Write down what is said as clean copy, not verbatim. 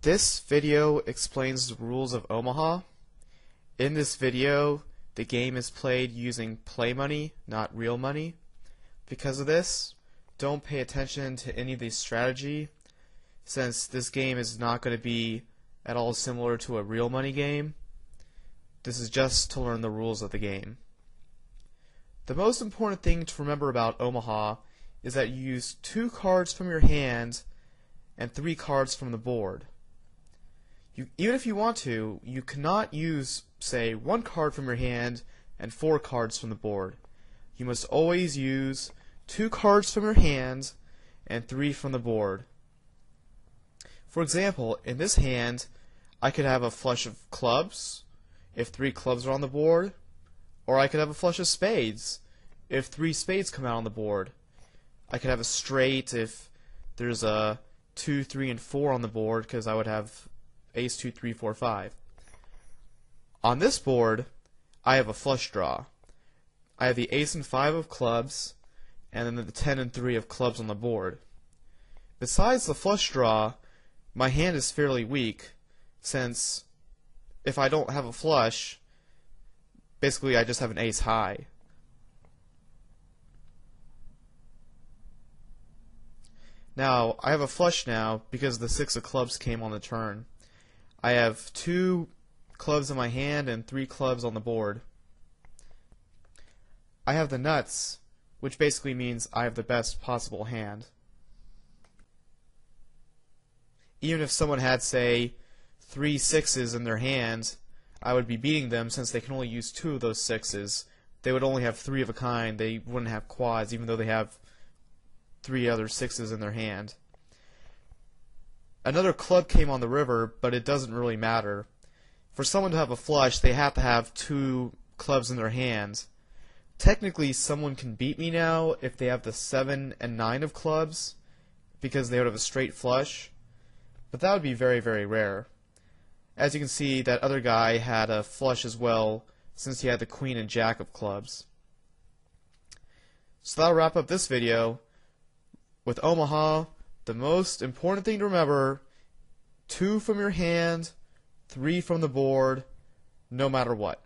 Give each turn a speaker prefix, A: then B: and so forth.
A: This video explains the rules of Omaha. In this video, the game is played using play money, not real money. Because of this, don't pay attention to any of the strategy, since this game is not going to be at all similar to a real money game. This is just to learn the rules of the game. The most important thing to remember about Omaha is that you use 2 cards from your hand and 3 cards from the board. Even if you want to, you cannot use, say, 1 card from your hand and 4 cards from the board. You must always use 2 cards from your hand and 3 from the board. For example, in this hand, I could have a flush of clubs if 3 clubs are on the board, or I could have a flush of spades if 3 spades come out on the board. I could have a straight if there's a 2, 3, and 4 on the board, because I would have ace, 2, 3, 4, 5. On this board, I have a flush draw. I have the ace and 5 of clubs, and then the 10 and 3 of clubs on the board. Besides the flush draw, my hand is fairly weak, since if I don't have a flush, basically I just have an ace high. Now, I have a flush now because the 6 of clubs came on the turn. I have 2 clubs in my hand and 3 clubs on the board. I have the nuts, which basically means I have the best possible hand. Even if someone had, say, 3 6s in their hand, I would be beating them since they can only use 2 of those 6s. They would only have 3 of a kind. They wouldn't have quads, even though they have 3 other 6s in their hand. Another club came on the river, but it doesn't really matter. For someone to have a flush, they have to have 2 clubs in their hands. Technically, someone can beat me now if they have the 7 and 9 of clubs, because they would have a straight flush, but that would be very, very rare. As you can see, that other guy had a flush as well, since he had the queen and jack of clubs. So that'll wrap up this video. With Omaha, the most important thing to remember, 2 from your hand, 3 from the board, no matter what.